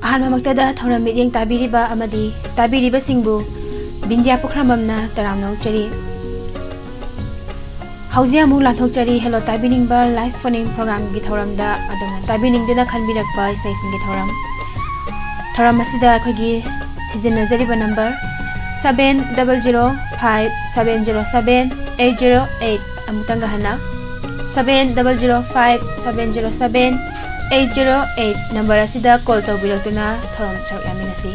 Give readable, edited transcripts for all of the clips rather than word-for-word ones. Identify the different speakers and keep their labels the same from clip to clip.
Speaker 1: ꯑꯍꯥꯟꯕꯃꯛꯇꯗ ꯊꯧꯔꯝ ꯃꯤꯠꯌꯦꯡ ꯇꯥꯕꯤꯔꯤꯕ ꯑꯃꯗꯤ ꯇꯥꯕꯤꯔꯤꯕꯁꯤꯡꯕꯨ ꯕꯤꯟꯗꯤꯌꯥ ꯄꯨꯈ꯭ꯔꯝꯕꯝꯅ ꯇꯔꯥꯝꯅ ꯑꯣꯛꯆꯔꯤ꯫ ꯍꯧꯖꯤꯛ ꯑꯃꯨꯛ ꯂꯥꯟꯊꯣꯛꯆꯔꯤ ꯍꯦꯂꯣ ꯇꯥꯕꯤꯅꯤꯡꯕ ꯂꯥꯏꯚ ꯐꯣꯟ-ꯏꯟ ꯄ꯭ꯔꯣꯒ꯭ꯔꯥꯝꯒꯤ ꯊꯧꯔꯝꯗ ꯑꯗꯣꯝꯅ ꯇꯥꯕꯤꯅꯤꯡꯗꯨꯅ ꯈꯟꯕꯤꯔꯛꯄ ꯏꯁꯩꯁꯤꯡꯒꯤ ꯊꯧꯔꯝ ꯑꯁꯤꯗ ꯑꯩꯈꯣꯏꯒꯤ ꯁꯤꯖꯤꯟꯅꯖꯔꯤꯕ ꯅꯝꯕꯔ 7005707808 ꯑꯃꯨꯛꯇꯪꯒ ꯍꯟꯅ 7005707808 ꯅꯝꯕꯔ ꯑꯁꯤꯗ ꯀꯣꯜ ꯇꯧꯕꯤꯔꯛꯇꯨꯅ ꯊꯧꯔꯝ ꯁꯔꯨꯛ ꯌꯥꯃꯤꯟꯅꯁꯤ꯫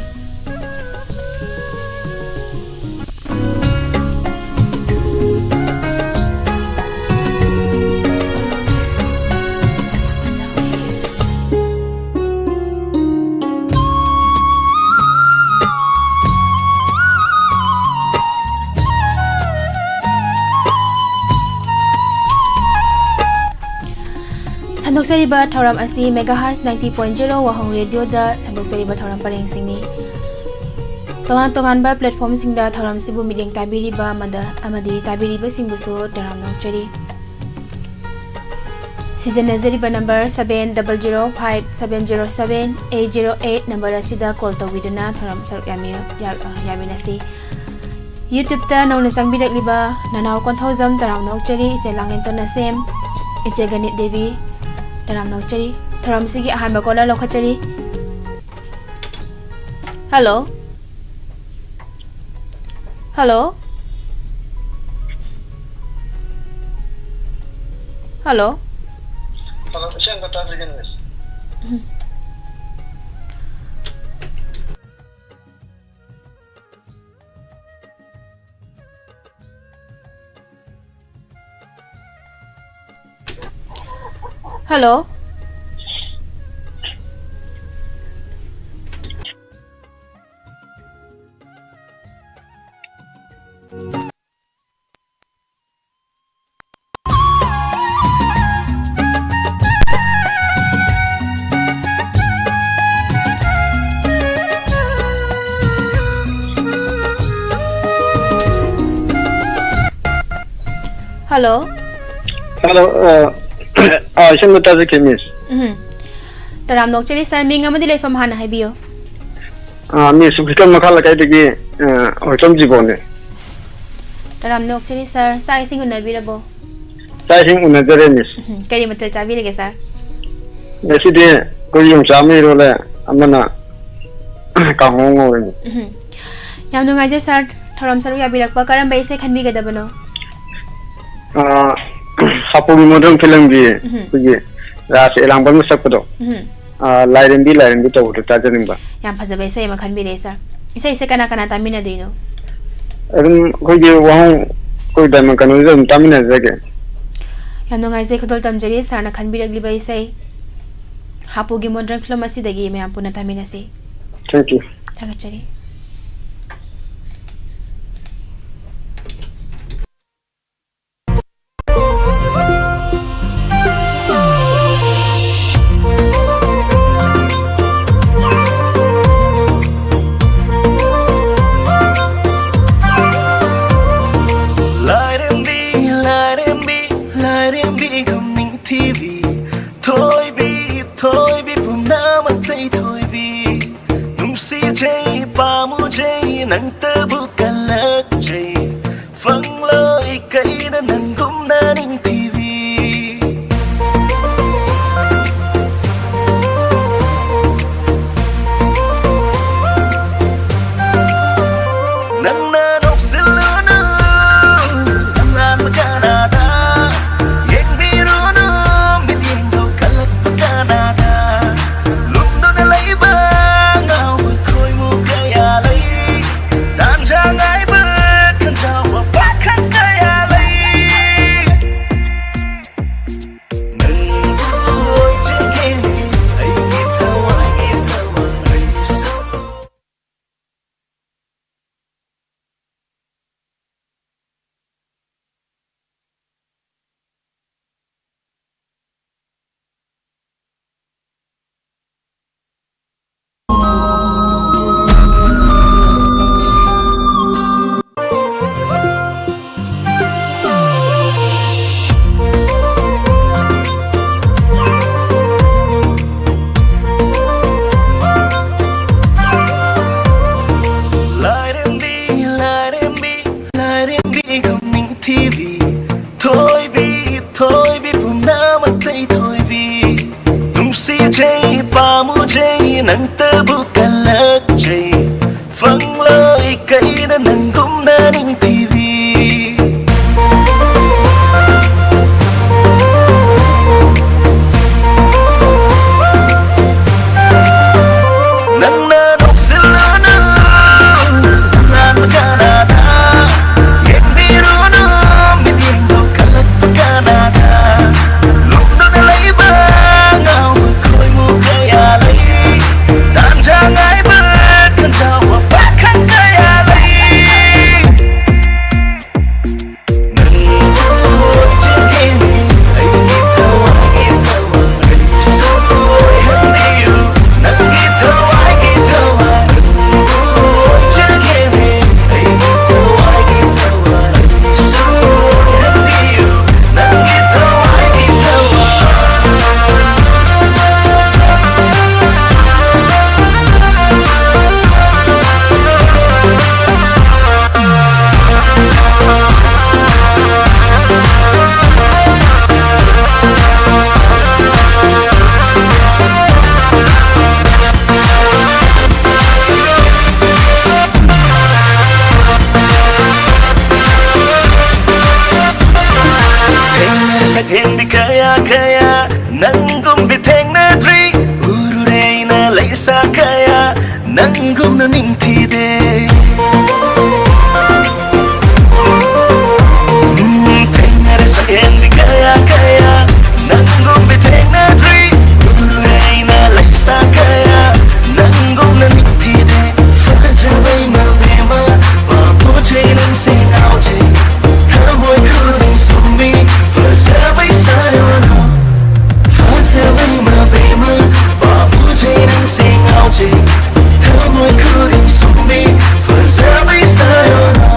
Speaker 1: ꯁꯟꯗꯣꯛꯆꯔꯤꯕ ꯊꯧꯔꯝ ꯑꯁꯤ ꯃꯦꯒꯥꯍꯥꯔꯠꯖ 90.0 ꯋꯥꯍꯣꯡ ꯔꯦꯗꯤꯑꯣꯗ ꯁꯟꯗꯣꯛꯆꯔꯤꯕ ꯊꯧꯔꯝ ꯄꯔꯦꯡꯁꯤꯡꯅꯤ꯫ ꯇꯣꯉꯥꯟ-ꯇꯣꯉꯥꯟꯕ ꯄ꯭ꯂꯦꯠꯐꯣꯔꯝꯁꯤꯡꯗ ꯊꯧꯔꯝꯁꯤꯕꯨ ꯃꯤꯠꯌꯦꯡ ꯇꯥꯕꯤꯔꯤꯕ ꯑꯃꯗꯤ ꯇꯥꯕꯤꯔꯤꯕꯁꯤꯡꯕꯨꯁꯨ ꯇꯔꯥꯝꯅ ꯑꯣꯛꯆꯔꯤ꯫ ꯁꯤꯖꯤꯟꯅꯖꯔꯤꯕ ꯅꯝꯕꯔ 7005707808 ꯅꯝꯕꯔ ꯑꯁꯤꯗ ꯀꯣꯜ ꯇꯧꯕꯤꯗꯨꯅ ꯊꯧꯔꯝ ꯁꯔꯨꯛ ꯌꯥꯃꯤꯟꯅꯁꯤ꯫ ꯌꯨꯇ꯭ꯌꯨꯕꯇ ꯅꯧꯅ ꯆꯪꯕꯤꯔꯛꯂꯤꯕ ꯅꯅꯥꯎ ꯀꯣꯟꯊꯧꯖꯝ ꯇꯔꯥꯝꯅ ꯑꯣꯛꯆꯔꯤ꯫ ꯏꯆꯦ ꯂꯥꯡꯂꯦꯟꯇꯣꯟ ꯑꯁꯦꯝ, ꯏꯆꯦ ꯒꯅꯤꯠ ꯗꯦꯕꯤ ꯇꯔꯥꯝꯅ ꯑꯣꯛꯆꯔꯤ꯫ ꯊꯧꯔꯝꯁꯤꯒꯤ ꯑꯍꯥꯟꯕ ꯀꯣꯂꯔ ꯂꯧꯈꯠꯆꯔꯤ꯫ ꯍꯜꯂꯣ ꯍꯜꯂꯣ ꯍꯜꯂꯣ
Speaker 2: Hello, siya ang katabigan miss.
Speaker 1: Hello? Hello?
Speaker 2: Hello, siya ang katabigan miss.
Speaker 1: Taram nokchari sir ming amadi leifam hana haibiyo.
Speaker 2: Miss, bikan makala kay digi ortom jibone.
Speaker 1: Taram nokchari sir sa ising unabirabo.
Speaker 2: Sa ising unadere miss.
Speaker 1: Kari matal chabi lege sir.
Speaker 2: Nasi di ko yung chami role amana kahongo ni.
Speaker 1: Yam nungaje sir taram saru yabirakpa karamba isay khanbigadabano.
Speaker 2: Hapuri modern film bi kuji ras elang ban sakpado lairen bi to ta janin ba
Speaker 1: yam phajaba isay ma khanbire sir isay kana tamina deino
Speaker 2: adum kuji wahong koi diamond kanu jam tamina jage
Speaker 1: yam nungai je khodol tamjari sir na khanbiragli ba isay hapugi modern film asidagi me am puna tamina se
Speaker 2: thank you
Speaker 1: thagachari
Speaker 3: Toy be from now and say toy be. Num see J pamuji nang terbuka lagi Fangloi kaina nang gumnaning TV Nang nanok sila na Lan Canada Yang biru na Midindo kalat Canada Lungdo na laibang Ang ko'y mo kaya lay Tanjang ay berkantawa Bakang kaya lay Nang buhay jagini Ay gitawa Ay suoy handiyo Nang gitawa Hindi kaya Nanggong biteng na tri Ururay na laysa kaya Nanggong naningtide Tengare sa hindi kaya Nanggong biteng na tri Ururay na laysa kaya Nanggong naningtide Fajabay mabima Pamuchay ng singawchay Tamoy kuring sumi Fajabay sa'yo na Fajabay mabima Pamuchay ng singawchay Tamoy kuring sumi Fajabay sa'yo na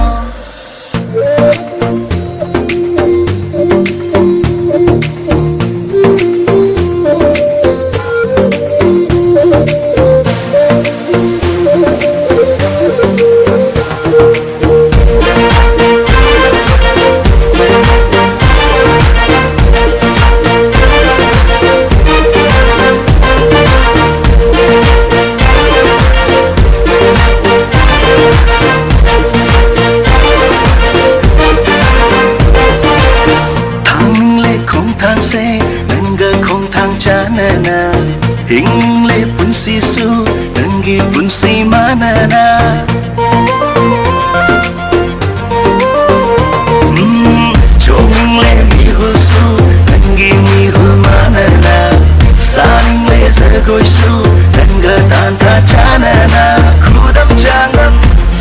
Speaker 3: Thang se nangga kong thang chanana hingle pun sisu nanggi pun si manana chongle mi husu nanggi mi hul manana saningle sargoi su nangga tanta chanana khudam changam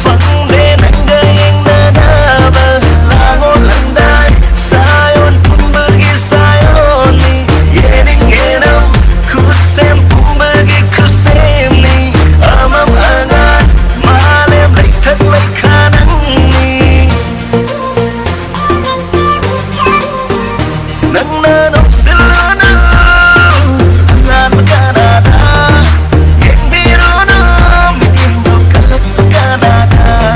Speaker 3: fangle nangga yang nana ba lango landai sayon pumbagi sayon ni yening yenam kusem pumbagi kusem ni amam angan malem laikhat laikhanang ni nang nanok sila na Lan Canada yang biru na Midindo kalat Canada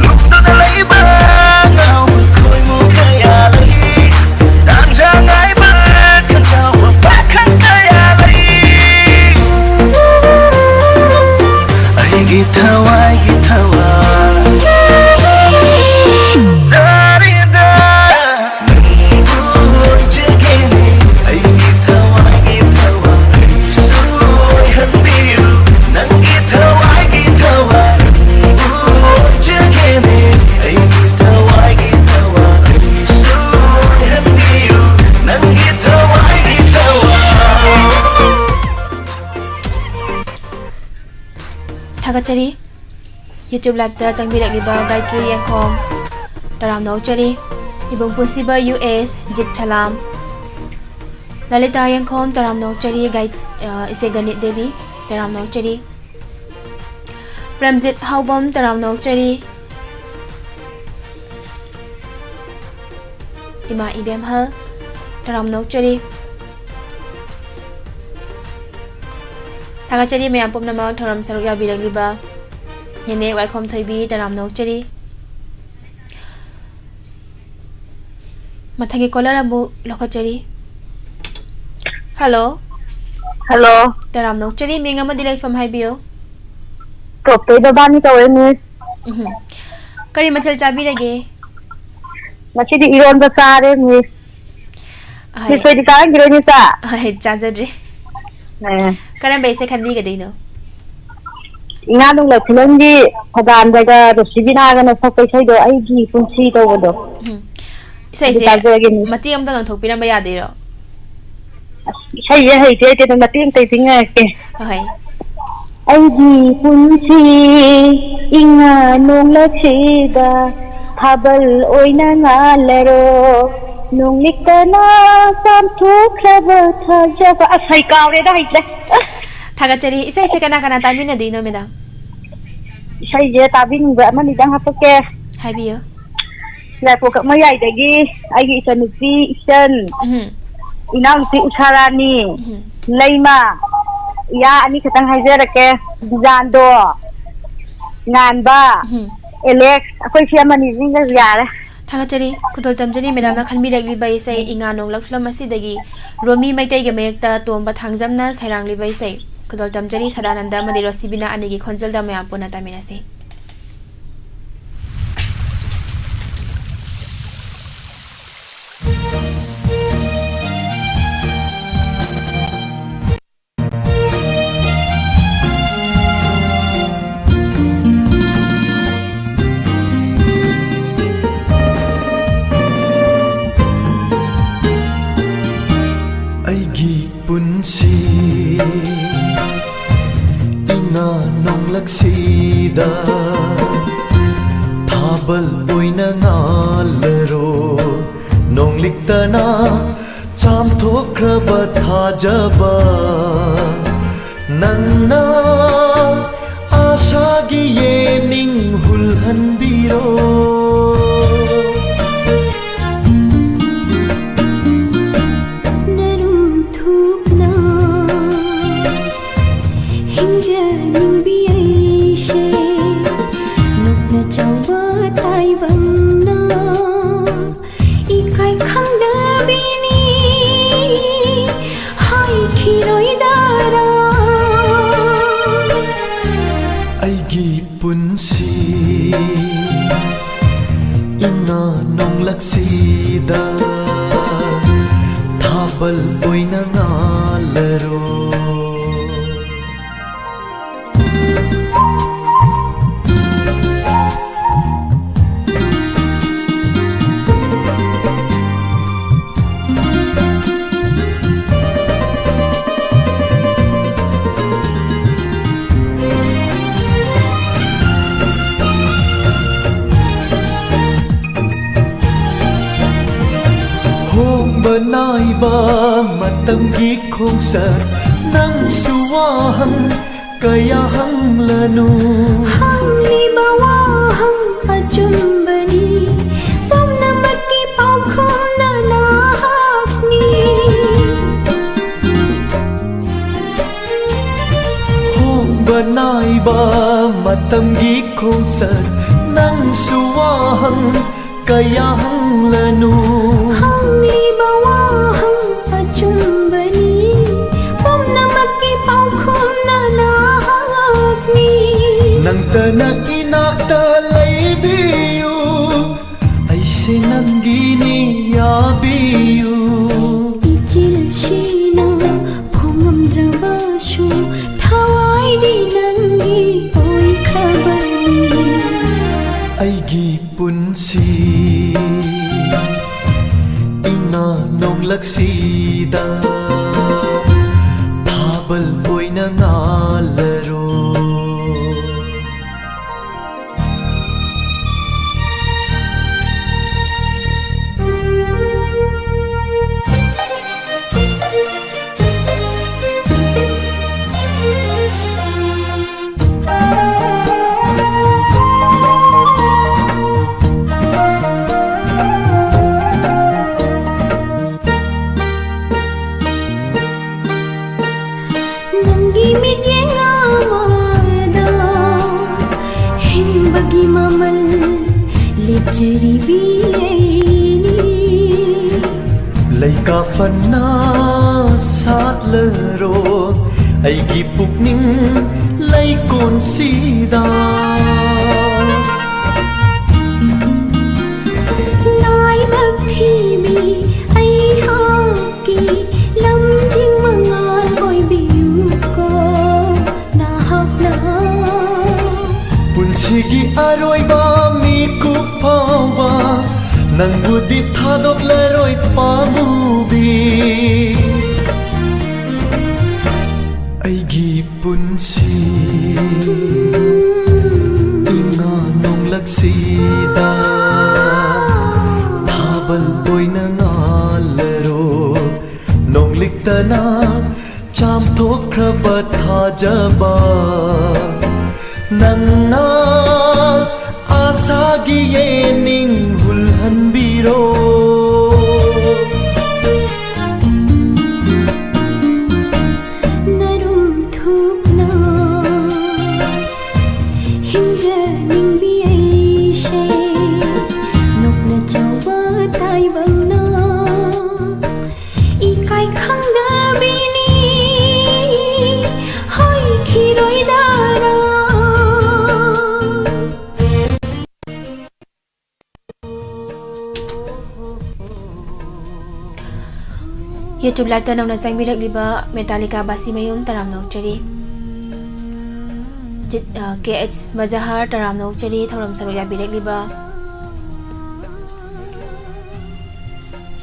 Speaker 3: Lungdo na laibang Ang ko'y mo kaya lay Tanjang ay berkantawa Bakang kaya lay Ay gitawa Darida Nang buhay jagini Ay gitawa Ay suoy handiyo Nang gitawa Nang buhay jagini Ay gitawa Ay suoy handiyo Nang gitawa
Speaker 1: Thakachari YouTube live ta changbirak liba Gayatri Yankom Taram Nauchari Ibong Punsiba US Jit Chalam Lalita Yankom Taram Nauchari Ise Ganit Devi Taram Nauchari Premjit Haubom Taram Nauchari Ima Ibem Hal Taram Nauchari Thakachari mayam pom namang Taram Sarugya Bilang Liba Yene Waikom Thoibi Taram Nauchari Mathagi Kolara Bu Lokachari Hello
Speaker 4: Hello.
Speaker 1: Taram nok chari ming amadi laifam haibio.
Speaker 4: Top tay da bani tawe miss.
Speaker 1: Kari mathil chabi lage.
Speaker 4: Ngasi di iron ba sare miss. Miss di ka ngiro ni sa.
Speaker 1: Ai chajadre. Karam bai se khanbi ga deino.
Speaker 4: Inga nung la film di padan daga do sibina ga na sakai sai do ai gi punsi to bodo.
Speaker 1: Sai se mati am dang thok piram ba ya de ro.
Speaker 4: Sai ye hai te te mati am tai singa ke.
Speaker 1: Ai
Speaker 4: ai gi punsi inga nung la chida thabal oina ngalero nung likana sam thu khaba thaja ba sai kaw re da hai
Speaker 1: thaga chari isai se kana kana tabi na deino medam.
Speaker 4: Sai je tabi nung ba man dang ha ke.
Speaker 1: Haibio.
Speaker 4: La po ka mayai dagi ai gi sanupi isan. Inang si Usharani, Laima, ya ani katang hajar ke Jando, Nganba, Alex, aku siapa mani zinga ziara.
Speaker 1: Thaga chari kutol tam chari medam na khanbi lagli bai sai inga nong lakflam asi dagi Romi maitai ge mayekta tomba thangjamna sairang li bai sai kutol tam chari sadananda madi rosibina ani gi khonjal da mayam pona tamina se.
Speaker 3: Punsi ina nong laksida thabal oina ngalero nong liktana cham thokraba thajaba nanna asha gi yening hulhan biro punsi ina nong laksida thabal oina ngalero Banai ba matam gi khong sa nang suwahang kaya hang lanu
Speaker 5: hang li bawa hang ajum bani pom na maki pau khom na na hak ni
Speaker 3: hong banai ba matam gi khong sa nang suwahang kaya hang lanu
Speaker 5: hang li bawa hang ajum bani pom na maki pau khom na na hak ni
Speaker 3: nang tana inakta laibiyu ay sinanggini yabiyu
Speaker 5: ichil shina phomam drabashu thawai di nangi oi khabani
Speaker 3: aigi punsi ina nong laksida thabal oina ngalero Laika fana sát lero Aigi pukning lay kon sida
Speaker 5: Lai bak thi bi ai ha ki lam jing mangal oi biu ko na hak na
Speaker 3: Punsigi aroi ba mi ku pawa Nang budi thadok leroi pamubi Aigi punsi Inga nong laksida Thabal boy na nga lero Nong liktana Cham thok krabat thajaba Nang na Asagi yening hulhan biro
Speaker 5: narum thup na hinja ning bi ai she nok na chawa tai bang na I kai khang da bi ni hoi khi roi dara
Speaker 1: YouTube live tanong na sang birak liba Metallica basi mayum taram nok chari KH Mazahar taram nok chari thoram saroya birak liba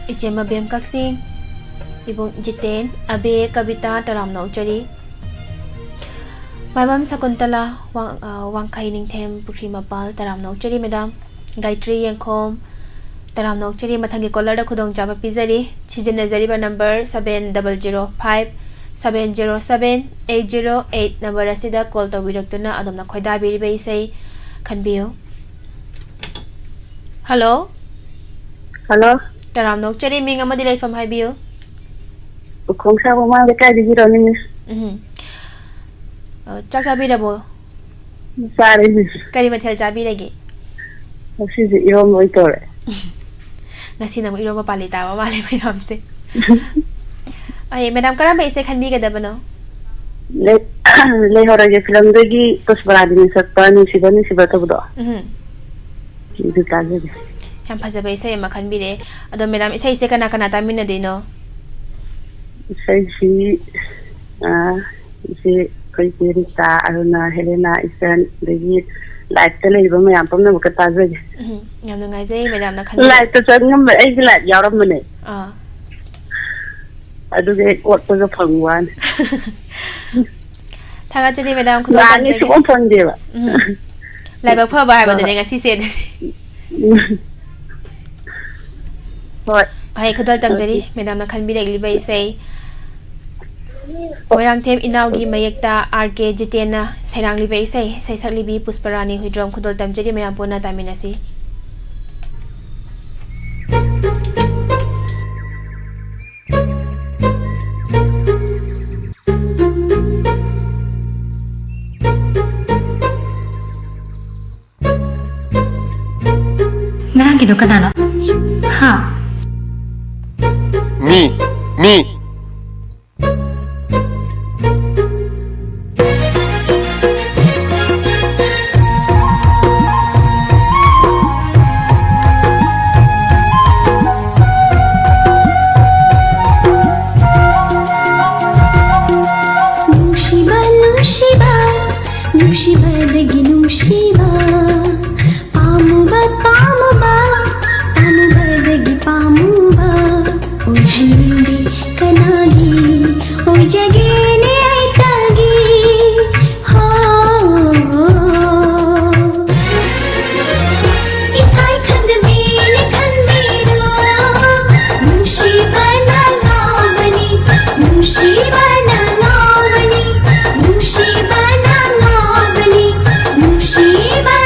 Speaker 1: Ichema bem kaksing ibong Jiten Abe Kavita taram nok chari Maibam Sakuntala Wangkai Ningthem Pukri Mapal taram nok chari madam Gayatri Yengkhom taram nok chari mathangi caller da khudong jaba pizari chijin nazari ba number 7005707808 number asida call to birak-tuna adamna khoida biri bai sei khanbiyo hello
Speaker 4: Hello,
Speaker 1: taram nok chari ming amadi laifam haibiyo
Speaker 4: khong sa ma ga ka di ro ni
Speaker 1: chak chabi rabo
Speaker 4: sare ni
Speaker 1: kari mathel chabi lagi
Speaker 4: si ji yo moi tore
Speaker 1: ngasi na mo iro mapalita wa male mayam se ay madam karam bai se khanbi ga dabano
Speaker 4: le hora je film degi pusparadi ni sakta ni siba to do ji ta je
Speaker 1: yam phaja bai se ma khanbi de ado madam isai se kana kana tamina de no
Speaker 4: sai si si koi Rita Aruna Helena Isan degi lại tới đây bữa mày làm tóm nó một cái ta rồi
Speaker 1: nhầm được ngày gì mày làm nó khăn
Speaker 4: lại tôi chân ngắm vậy cái lại giàu lắm mình này ở đây cái quật tôi cái phần quan
Speaker 1: thằng anh chơi mày làm không
Speaker 4: là như số phần gì vậy
Speaker 1: lại bật phơ bài mà để ngày xí xịn
Speaker 4: thôi
Speaker 1: hay không tôi tâm chơi mày làm nó khăn bị đại lý bay say Wairang them inaugi mayekta RK Jitena sairang libe sai sak libi Pusparani huidrom khudol tamjeri mayam pona taminasi
Speaker 6: Ngarang gitu kan ano? Ha?
Speaker 7: Me.
Speaker 5: Nushiba dagi nushiba pamuba dagi pamuba oi halindi kanagi oi jagene aitagi ho ikai khandvini khandiro nushiba na ngavani nushiba na ngavani nushiba na ngavani nushiba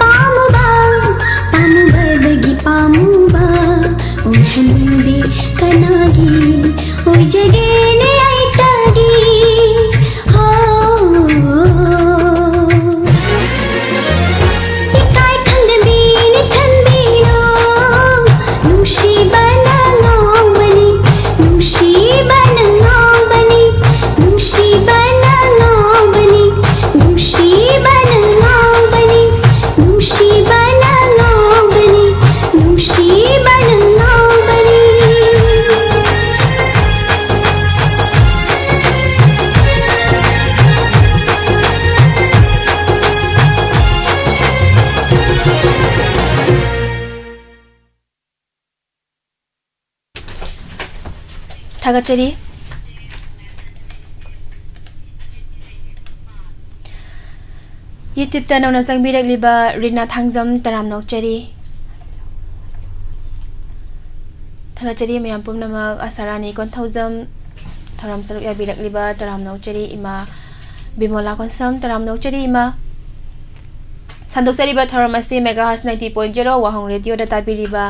Speaker 5: पामुबा पामुबदगी पामुबा ओय हनिंदे कनागी ओय जगेने आइतागी हो इकाय खंदबीने खंदीनो नुशी बना नावनी नुशी बना नावनी नुशी बना नावनी नुशी बना नावनी नुशी बना नावनी नुशी बना नावनी
Speaker 1: थागतचरी YouTube ta nongna changbirakliba Rina Thangjam taram nokchari थागतचरी मैम पुमनमक असरानी कोनथौजम थरम सरुक याबिरकलिबा ताराम नौचरी इमा बिमोला कोनसम ताराम नौचरी इमा संदोक्सरिबा थरम असे मेगाहर्ट्ज 90.0 वाहंग रेडियो दा ताबिरिबा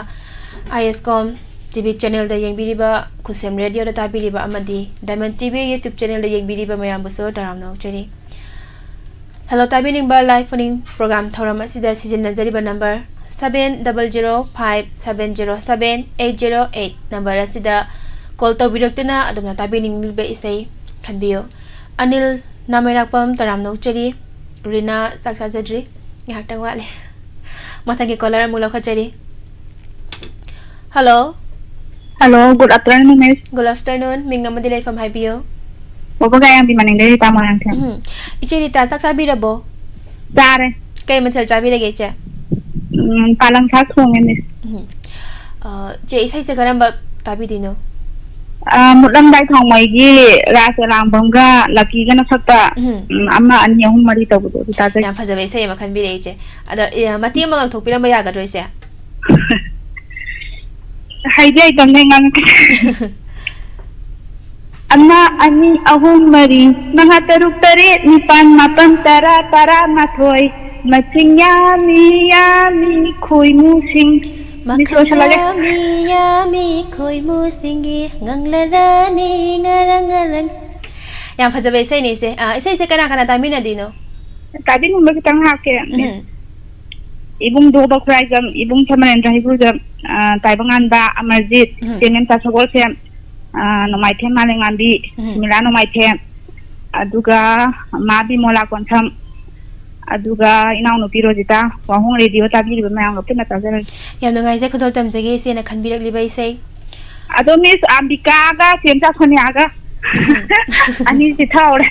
Speaker 1: ISCOM TV channel da yengbiriba kusem radio da tabiriba amadi Diamond TV YouTube channel da yengbiriba mayam buso taram nokchari Hello tabiningba live phoning program thoram asida season najariba number 7005707808 number asida call to bidaktuna adumna tabining milbe isai khanbiyo Anil namirakpam taram nokchari Rina saksajadri yaktang wale mathangi caller mulakachari Hello
Speaker 4: Hello, good afternoon, Miss.
Speaker 1: Good afternoon. Minga madilay from Haibio.
Speaker 4: Opo kaya di maning dari tama lang siya.
Speaker 1: Ichirita saksabi rabo.
Speaker 4: Sare,
Speaker 1: Kay mathal chabi lagi cha.
Speaker 4: palang saksong, Miss.
Speaker 1: Je isay sa karamba tabi dino.
Speaker 4: Mutlam dai thong mai gi rasa lang bangga laki ga na sakta amma an yahum mari to budo ta ta.
Speaker 1: Yang fajabe isay makan bi che. Ada mati mo ngang thokpira ba yaga doi se.
Speaker 4: Haidai tamne ngang. Amma ani ahum mari mga taruk tari nipan mapan tara tara mathoi maching yami yami khoi musing.
Speaker 1: Makhayami khoi mu singi nganglarani ngarang. Yang fajabe isay ni se. Isay se kana kana tabi na dino.
Speaker 4: Tadi number kita ngake. Ibung do bakrai jam ibung samanen rahibu jam taibangan ba amarjit tenem ta sogol sem no mai them malengan bi milano mai them aduga mabi mola kontham aduga inaw no pirojita wahong radio ta bi ba mayang opena ta jara
Speaker 1: Yam nungai je khudol tam jage se na khanbirak liba isay.
Speaker 4: ado miss ambika ga semta khoni aga ani sithaure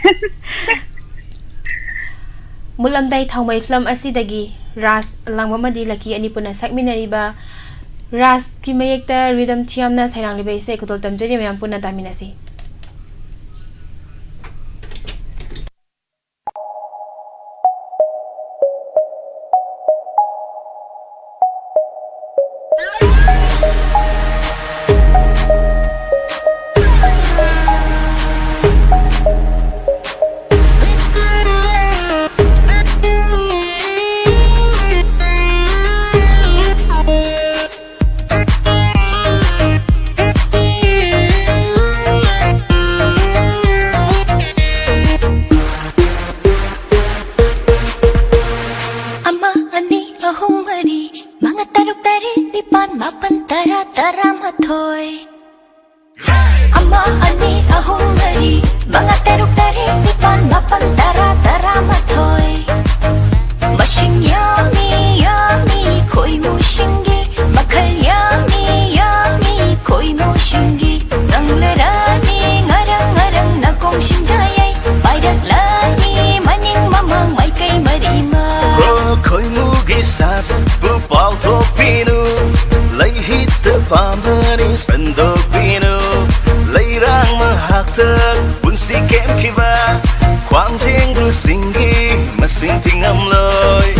Speaker 1: Mulamdai thongmai film asidagi Ras langmamadi laki ani puna sakminariba Ras ki mayekta rhythm thiamna sairang liba isai khudol tamjari mayam puna taminasi
Speaker 5: Ama ani ahum mari mga teruk tari nipan mapan tara tara mathoy Mashing yummy yummy koi mo shingi makhal yummy yummy koi mo shingi nganglarani ngarang ngarang na kong shinjayay bayrak lani maning mamang may kay marima
Speaker 3: Koi mo gisasa bupal to pinu Lay hit the pambani sandok pinu Layrang mahaktak bunsi kem kiba Quang jeng du singi masing tingam loy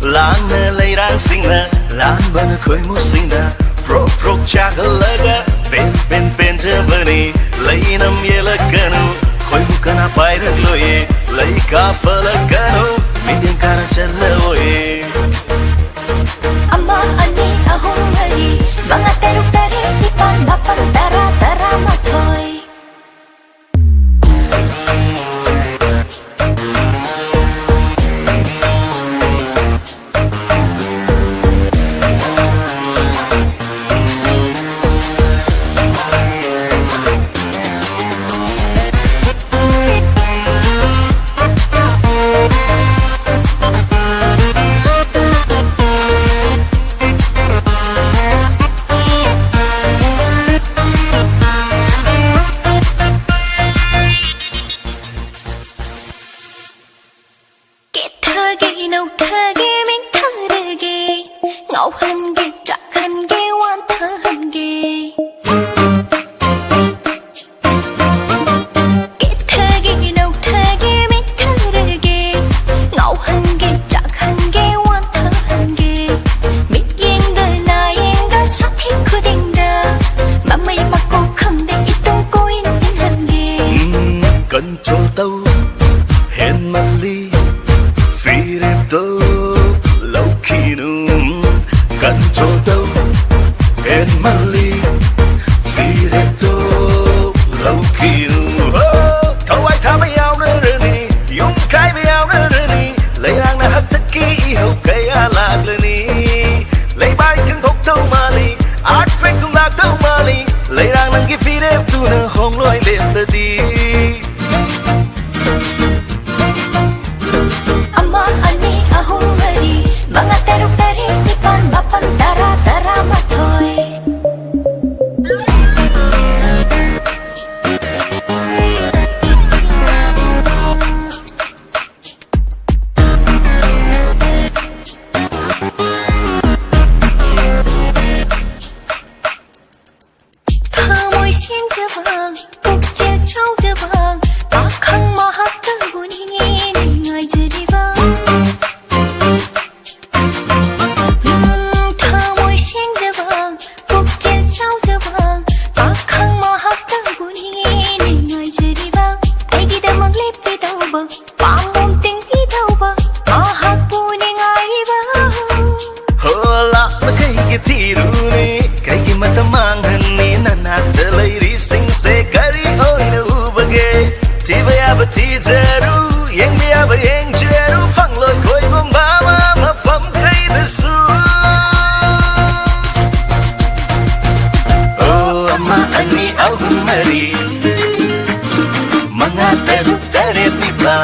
Speaker 3: Lang na layrang singna Lan bana koi mo singna Pro pro chakalaga Ben ben ben jabani Laynam yelakanu Koi mo kana pairak loye Lay ka falakanu Midyan kara chalawoye
Speaker 5: 한개 짝 한개 완타 한개 깨타기 나우타기 밑타르게 ngầu 한개 짝 한개 완타 한개 밑인가 나인가 사티 쿠딩다 맘이 맞고 큰데 있던 꼬이는 한개
Speaker 3: cần cho tâu hẹn mà ly phi đẹp đâu lâu khi nung cần cho tâu hẹn mà ly phi đẹp đâu lâu khi nung thâu ai tham ai ao nữa đi dùng cái với ao nữa đi lấy răng là hất tất kỹ hậu cây lạc lên đi lấy bay cưng thốc thâu mà đi art phép cũng lạc thâu mà đi lấy răng năng cái phi đẹp tu nở hong lôi đẹp là đi
Speaker 5: Ama ani ahong mari mga teruk tarik nipan mapan tara tara matoy Thamoy sim jabang ukje chau jabang akhang mahak tabuni ngai jariba Thamoy sim jabang ukje chau jabang akhang mahak tabuni ngai jariba aigi damang lepi tauba pamom ting hi tauba ahak puni ngariba
Speaker 3: Hola na kai ki tiru ni kai ki mata mang hani na na de lai ri sing se kari oi na ubage ti ba ya ba ti jeru yeng bi ya ba yeng jeru phang loi khoi bom ba ma pham kai de su Oh ama ani au mari mga teruk taret ni ba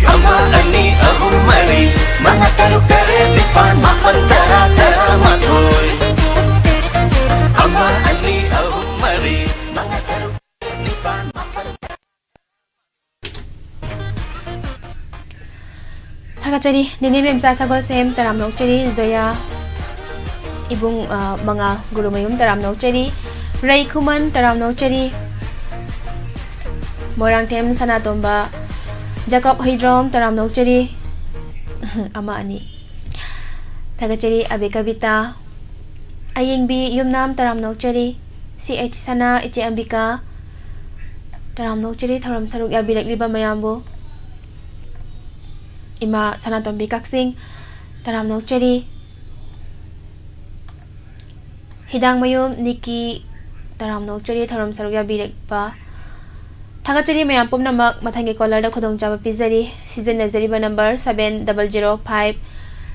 Speaker 3: Ama ani au mari mga teruk taret ni pan mapan tara tara matoy Ama ani au mari mga teruk ni pan mapan
Speaker 1: Thakachari nini memsa sagol sem taram nok cheri zoya ibung mga guru mayum taram nok cheri rai kuman taram nok cheri morang tem sana tomba jacob hydrom taram nok cheri ama ani Thakachari abe kavita ayingbi yumnam taram nok cheri ch sana iche ambika taram nok cheri thoram saruk ya bilak liba mayambo Ima Sanatombi Kaksing Taram nok cheri Hidang mayum Niki Taram nok cheri Tharam sarugya birek pa Thanga cheri mayam pum namak mathangi caller da khodong chaba pizari season nazari ba number 7005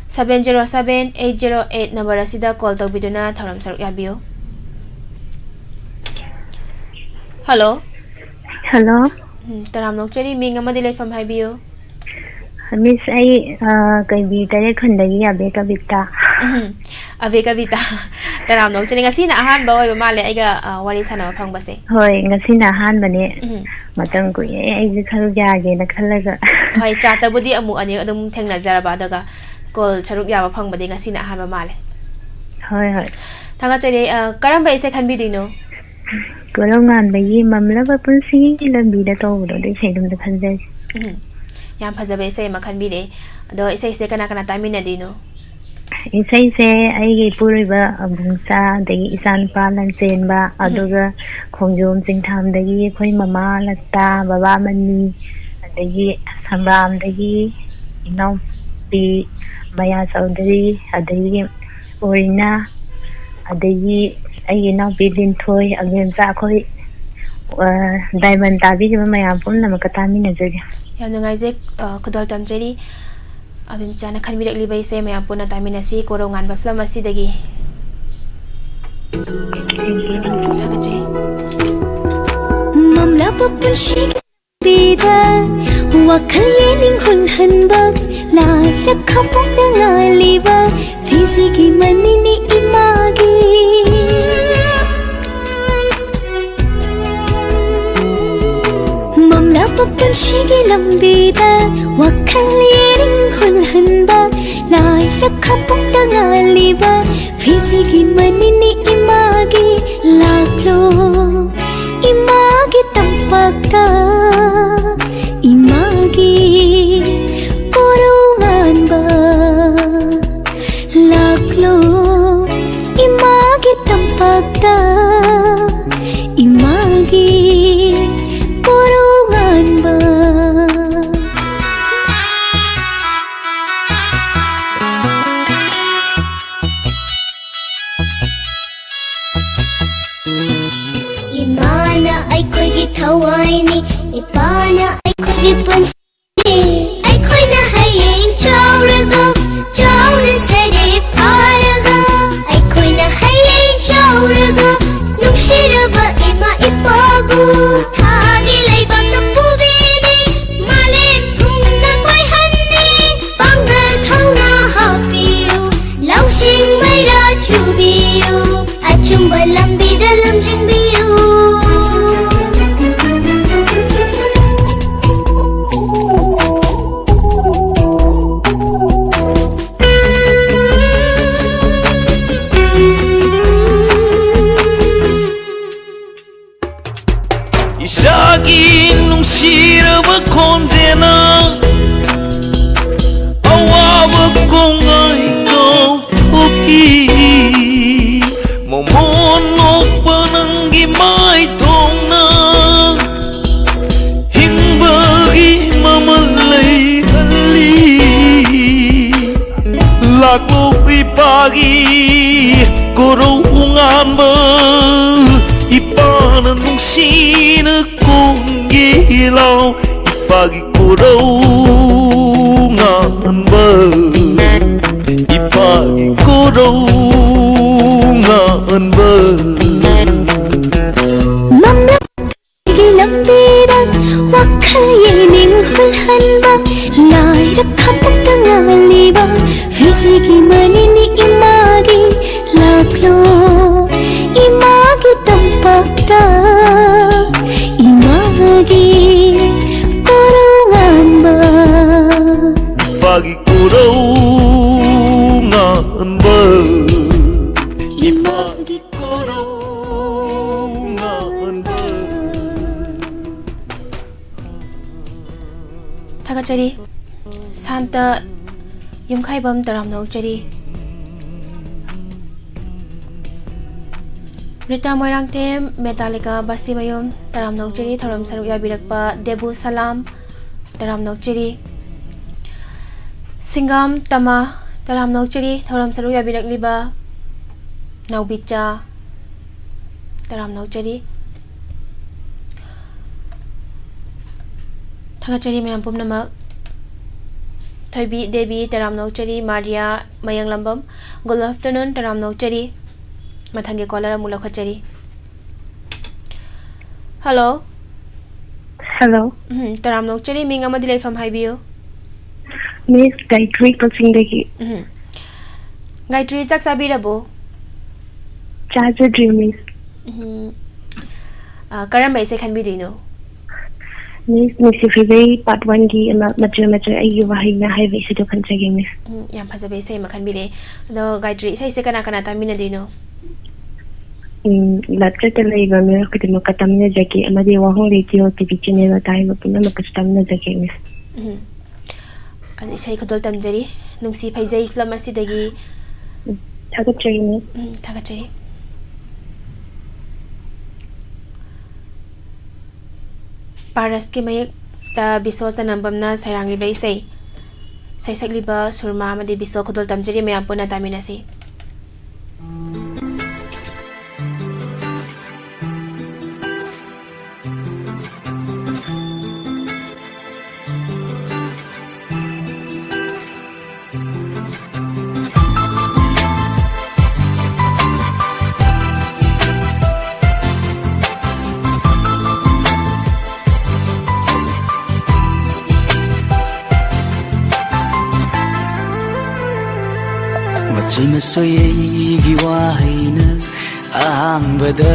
Speaker 1: 707 808 number asida call to biduna Tharam sarugya bio Hello
Speaker 7: Hello,
Speaker 1: Taram nok cheri ming amadi leifam hai bio
Speaker 7: Miss ai kai bi tare khandagi abe kavita.
Speaker 1: Abe kavita taram nok cheni ngasi na ahan ba oi ba male aiga wari sana phang ba se
Speaker 7: Hoi, ngasi na han bane. Matang ko ai ji khalu jage na khalaga.
Speaker 1: hoi cha ta budi amu ani adum thengna jara ba daga kol charuk ya ba phang ba de ngasi na ahan ba male
Speaker 7: Hoi hoi.
Speaker 1: thanga cheri karam ba ise khan bi dino
Speaker 7: Kolongan bayi mamla ba punsi lambi da to do de sai dum da khanjai.
Speaker 1: yam phaja ba ise makhan bi de do ise ise kana kana tamina dino
Speaker 7: Isai se ai gi puri ba abungsa de isan pa lan sen ba aduga khongjom singtham de gi khoi mama latta baba mani de gi sambam de gi inau pi maya saudari adagi orina adagi ai inau pi din thoi agem sa khoi diamond tabi ji mayam pum na makata mi na jage
Speaker 1: yam ngai je khudal tam cheri abim chana khan bi li ba ise mayam puna tamina si korongan ba film asi dagi thanga cheri
Speaker 5: mamla papun shi bida wakal yening hun hanbak la yakhapok na ngaliba fisiki manini imagi mamla papun shi lambida wakal yening hun hanbak la yakhapok na मननी इमागी लाखलो इमागी तंपकता इमागी कोरोंganba लाखलो इमागी तंपकता इमागी कोरोंganba Imana aikoy gi thawaini ipana aikoy gi punsini aikoy na hayeng chawraga chawna sare pharaga aikoy na hayeng chawraga nungshiraba ima ipagu thagi leiba tapubini malem thungna koi hanni pangal thauna hapiu lausing maira chubiu achumba lambi da lamjingbiu
Speaker 3: Isagi nungsiraba kondena Awawa kongai kau puki Momonok pananggi mai tongna Hingbagi mamalay hali Laklo ipagi Koronganba Ipana nung sina kong gilaw Ipagi ko raw ngan ba Ipagi ko raw ngan ba
Speaker 5: Mamla gilambiran wakal yening hulhanba Lai rakhapak tangaliba Fisigi manini imagi laklo Imagi tampakta Imagi koronganba
Speaker 3: Ipagi ko raw ngan ba Ipagi ko raw ngan ba
Speaker 1: Thagachari Santa Yumkhaibam Taramnokchari Rita Moirangtem Metallica Basimayum Taramnokchari Thoram Saruk Yabirakpa Debu Salam Taramnokchari Singam Tama Taramnokchari Thoram Saruk Yabirak Liba Naubicha Taramnokchari Thagachari Mayam Pumnamak Thoibi Devi Taramnokchari Maria Mayang Lambam Good afternoon Taramnokchari Mathangi caller mula khachari Hello
Speaker 7: Hello,
Speaker 1: Taramnokchari ming amadi leifam haibiyo
Speaker 7: Miss Gayatri Kalsingdagi.
Speaker 1: Gayatri chak sabirabo
Speaker 7: Chaja Dream Miss.
Speaker 1: Karamba ise khanbidino
Speaker 7: Miss Nisifibay Part 1 gi macha ayi wahina highway sido khanchagi Miss.
Speaker 1: yam phajabe ise makhanbire do Gayatri ise kana kana tamina dino
Speaker 7: Latte telaiba mir kudimo katamna jagi amadi wahong radio TV channel tai mapuna makastamna jagi Miss.
Speaker 1: ani sai khodol tamjari nungsi phaijai film asidagi
Speaker 7: Thagachari Miss.
Speaker 1: Thagachari Paras ki mayek ta biso sa nambamna sairangli ba isay saisagli ba surma amadi biso khodol tamjari mayam puna tamina si
Speaker 8: Macam soyegi wahina ahambada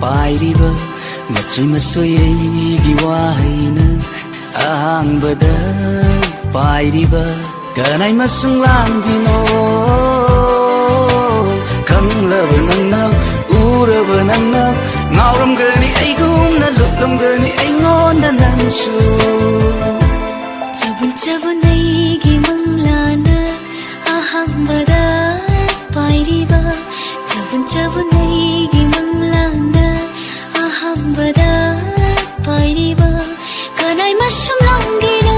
Speaker 8: pairiba Macam soyegi wahina ahambada pairiba Kanai masung langgino kang nangsu
Speaker 5: Jabun jabun aigi manglana ahambada pairiba Jabun jabun aigi manglana ahambada pairiba Kanai masum langino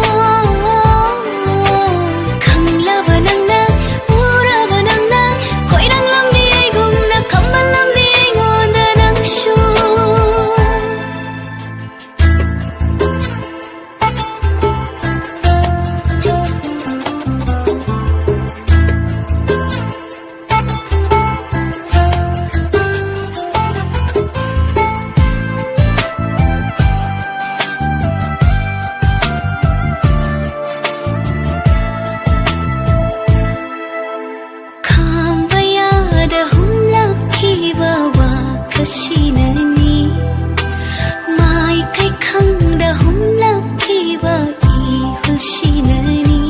Speaker 5: Kanglaba nangna uraba nangna Koirang lambi aigumna kambal lambi aigonda nangshu Kambayada humlakhiba wakashinani Mai kai khangda humlakhiba ihulshinani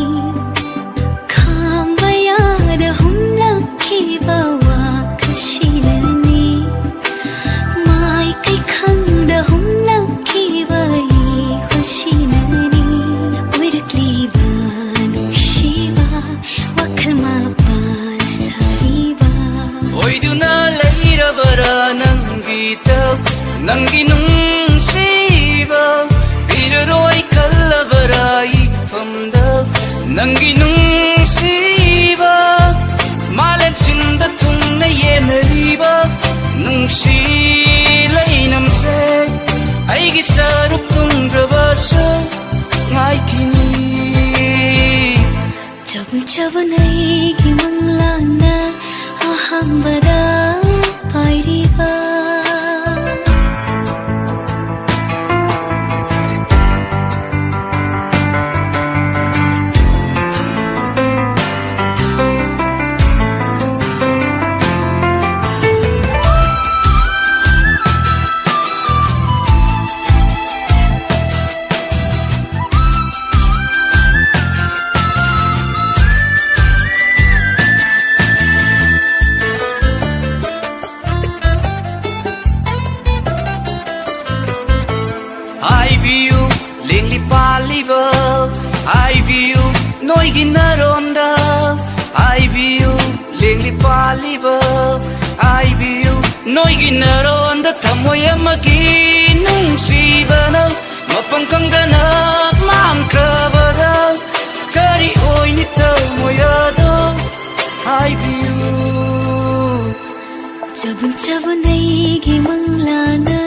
Speaker 5: Kambayada humlakhiba wakashinani Mai kai khangda humlakhiba ihulshinani Oirakliba nushiba wakhal mapal sariba
Speaker 8: Oiduna leirabara nangita Nangi nungsiba Piraroi kallabara ifamda Nangi nungsiba Malem sinda tungna yenariba Nungsi lainamse Aigi saruk tungrabaso Ngai kini
Speaker 5: Jabun jabun aigi manglana ahambada pairiba
Speaker 8: I view lingli paliba I view noigi naronda I view lingli paliba I view noigi naronda tamoyamagi nungsibana mapam kangana mamkrabada kari oini tamoyado I view
Speaker 5: Jabun jabun aigi manglana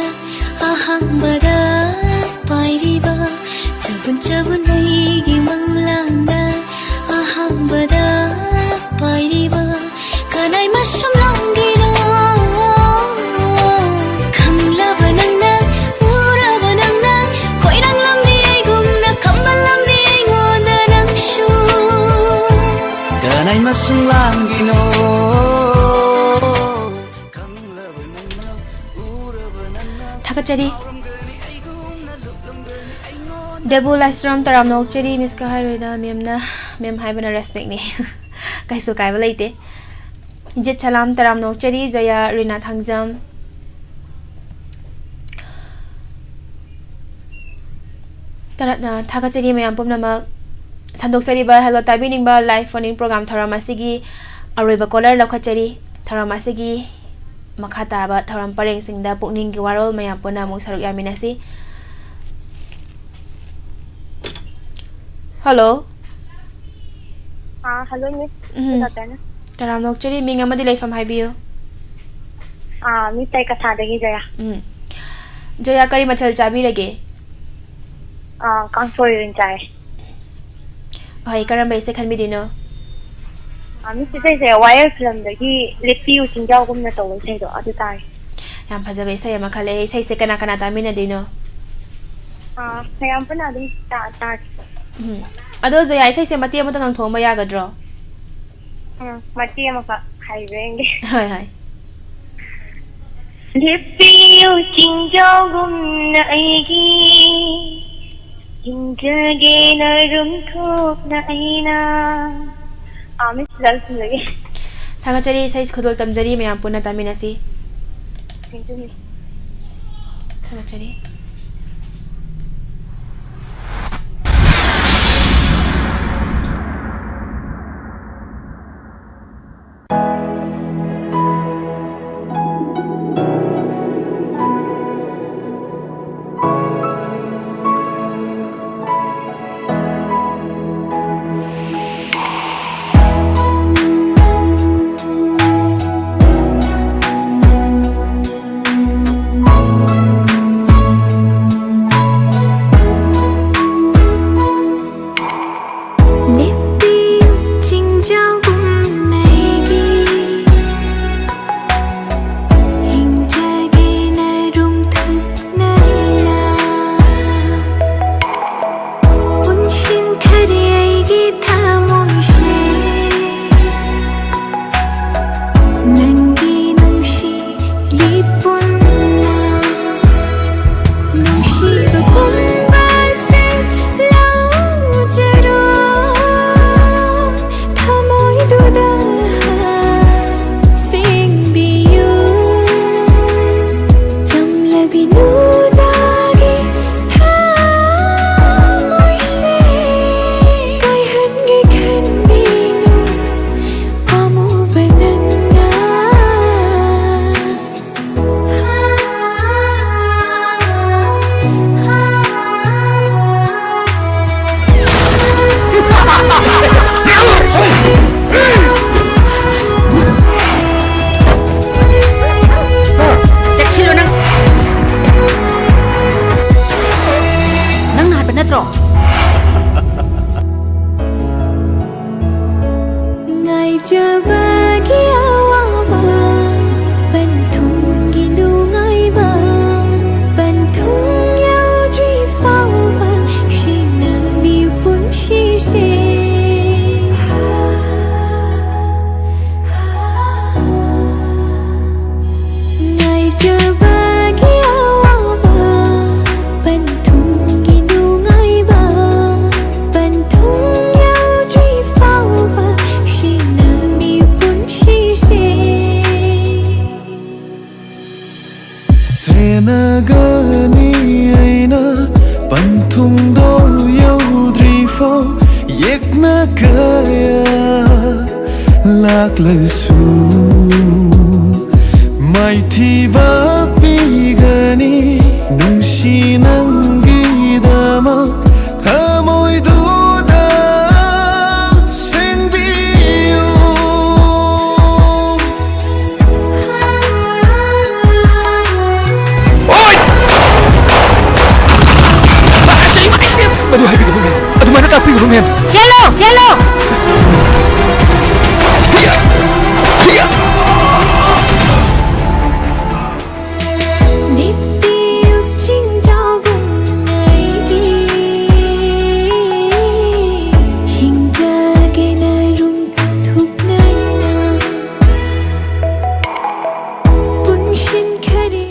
Speaker 5: ahambada pairiba Jabun jabun aigi manglana ahambada pairiba Kanai masum langino Kanglaba nangna uraba nangna Koirang lambi aigumna kambal lambi aigonda nangshu
Speaker 8: Kanai masung langgino
Speaker 1: Thakachari Debu Lastram Taram Nokchari Miska Hairida Mem Haibana respect ni Kaisu Kai Valaite Jet Chalam Taram Nokchari Jaya Rina Thangjam Thakachari Mayam Pumnama Sandok Sariba Hello Tabining Live Phoning Program Tharamasigi Ariba Color Lokachari Tharamasigi Makata ba Tharam Pareng Singda Pukning Giwarol Mayam Puna Mung Saruk Yaminasi Hello
Speaker 4: Hello Miss.
Speaker 1: Taram Nokchari Ming Amadi Life from Hibio
Speaker 4: Miss Tay Kasadagi Jaya.
Speaker 1: Jaya Kari Mathal Chabi Rage
Speaker 4: Kangsoi Rinchai.
Speaker 1: Hai Karamba Ise Khan Bidino
Speaker 4: Miss Tay wire film dagi Lipi Uchinjao Gumna Tawai Say do Adu Tai.
Speaker 1: Yam Pazabe Say Makale Say Sekana Kanata Mina Dino
Speaker 4: Sayam Panadum Ta
Speaker 1: Ado Jaya Say Mati Amatang Thoma Yagadro
Speaker 4: Mati Amaka Highway.
Speaker 1: Hai hai
Speaker 4: Lipi Uchinjao Gumna Aigi Hinjage na rumthok na aina Miss Lalsin lagi.
Speaker 1: Thakachari Say Khudol Tamjari Mayam Puna Taminasi
Speaker 4: Thank you Miss.
Speaker 1: Thakachari
Speaker 5: ꯉꯥꯏꯖꯕꯒꯤ ꯑꯋꯥꯕ ꯄꯟꯊꯨꯡꯒꯤ ꯅꯨꯡꯉꯥꯏꯕ ꯄꯟꯊꯨꯡ ꯌꯧꯗ꯭ꯔꯤ ꯐꯥꯎꯕ ꯁꯤꯟꯅꯕꯤ ꯄꯨꯟꯁꯤꯁꯦ ꯉꯥꯏꯖꯕꯒꯤ ꯑꯋꯥꯕ ꯄꯟꯊꯨꯡꯒꯤ ꯅꯨꯡꯉꯥꯏꯕ ꯄꯟꯊꯨꯡ ꯌꯧꯗ꯭ꯔꯤ ꯐꯥꯎꯕ ꯁꯤꯟꯅꯕꯤ ꯄꯨꯟꯁꯤꯁꯦ
Speaker 3: ꯁꯦꯟꯅꯒꯅꯤ ꯑꯩꯅ ꯄꯟꯊꯨꯡꯗꯣ ꯌꯧꯗ꯭ꯔꯤꯐꯥꯎ ꯌꯦꯛꯅ ꯀꯌꯥ ꯂꯥꯛꯂꯁꯨ ꯃꯥꯏꯊꯤꯕ ꯄꯤꯒꯅꯤ ꯅꯨꯡꯁꯤ ꯅꯪꯒꯤꯗꯃꯛ ꯊꯃꯣꯏꯗꯨꯗ ꯁꯦꯡꯕꯤꯌꯨ
Speaker 9: ꯃꯗꯨ ꯍꯥꯏꯕꯤꯒꯅꯨ ꯃꯦꯝ ꯑꯗꯨꯃꯥꯏꯅ ꯇꯥꯛꯄꯤꯒꯅꯨ ꯃꯦꯝ
Speaker 1: ꯆꯦꯜꯂꯣ ꯆꯦꯜꯂꯣ
Speaker 5: ꯂꯤꯞꯄꯤꯌꯨ ꯆꯤꯡꯖꯥꯎꯒꯨꯝ ꯑꯩꯒꯤ ꯍꯤꯡꯖꯒꯦꯅ ꯔꯨꯝ ꯊꯨꯞꯅꯩꯅ ꯄꯨꯟꯁꯤꯟꯈꯔꯦ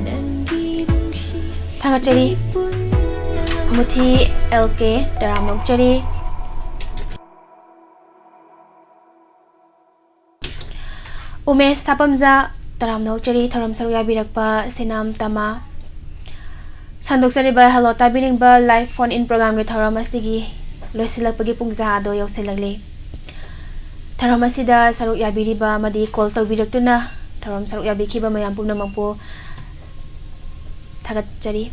Speaker 5: ꯅꯪꯒꯤ ꯅꯨꯡꯁꯤ
Speaker 1: ꯊꯥꯒꯠꯆꯔꯤ ꯃꯨꯊꯤ LK ꯇꯔꯥꯝ ꯅꯣꯛꯆꯔꯤ ꯎꯃꯦꯁ ꯁꯥꯄꯝꯖꯥ ꯇꯔꯥꯝ ꯅꯣꯛꯆꯔꯤ ꯊꯧꯔꯝ ꯁꯔꯨꯛ ꯌꯥꯕꯤꯔꯛꯄ ꯁꯤꯅꯥꯝ ꯇꯃꯥ ꯁꯟꯗꯣꯛꯆꯔꯤꯕ ꯍꯦꯜꯂꯣ ꯇꯥꯕꯤꯅꯤꯡꯕ ꯂꯥꯏꯚ ꯐꯣꯟ ꯏꯟ ꯄ꯭ꯔꯣꯒ꯭राꯝꯒꯤ ꯊꯧꯔꯝ ꯑꯁꯤꯒꯤ ꯂꯣꯏꯁꯤꯜꯂꯛꯄꯒꯤ ꯄꯨꯡꯖꯥ ꯑꯗꯣ ꯌꯧꯁꯤꯜꯂꯛꯂꯤ ꯊꯧꯔꯝ ꯑꯁꯤꯗ ꯁꯔꯨꯛ ꯌꯥꯕꯤꯔꯤꯕ ꯑꯃꯗꯤ ꯀꯣꯜ ꯇꯧꯕꯤꯔꯛꯇꯨꯅ ꯊꯧꯔꯝ ꯁꯔꯨꯛ ꯌꯥꯕꯤꯈꯤꯕ ꯃꯌꯥꯝ ꯄꯨꯝꯅꯃꯛꯄꯨ ꯊꯥꯒꯠꯆꯔꯤ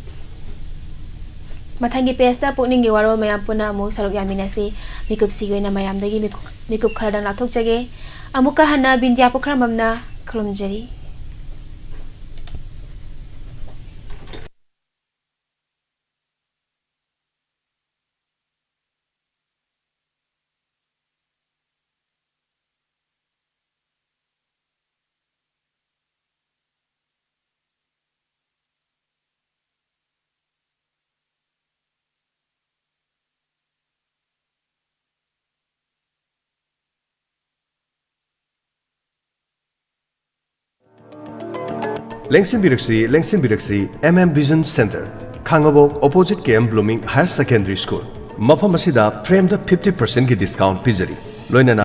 Speaker 1: ꯃꯊꯪꯒꯤ ꯄꯦꯖꯇ ꯄꯨꯛꯅꯤꯡꯒꯤ ꯋꯥꯔꯣꯜ ꯃꯌꯥꯝ ꯄꯨꯟꯅ ꯑꯃꯨꯛ ꯁꯔꯨꯛ ꯌꯥꯃꯤꯟꯅꯁꯤ ꯃꯤꯀꯨꯞꯁꯤꯒꯤ ꯑꯣꯏꯅ ꯃꯌꯥꯝꯗꯒꯤ ꯃꯤꯀꯨꯞ ꯈꯔꯗꯪ ꯂꯥꯞꯊꯣꯛꯆꯒꯦ ꯑꯃꯨꯛꯀ ꯍꯟꯅ ꯕꯤꯟꯗꯤꯌꯥ ꯄꯨꯈ꯭ꯔꯝꯕꯝꯅ ꯈꯨꯔꯨꯝꯖꯔꯤ
Speaker 10: ꯂꯦꯡꯁꯤꯟꯕꯤꯔꯛꯁꯤ MM Vision Center ꯈꯥꯡꯉꯕꯣꯛ opposite KM Blooming Higher Secondary School ꯃꯐꯝ ꯑꯁꯤꯗ ꯐ꯭ꯔꯦꯝꯗ 50% ꯒꯤ ꯗꯤꯁꯀꯥꯎꯟꯠ ꯄꯤꯖꯔꯤ ꯂꯣꯏꯅꯅ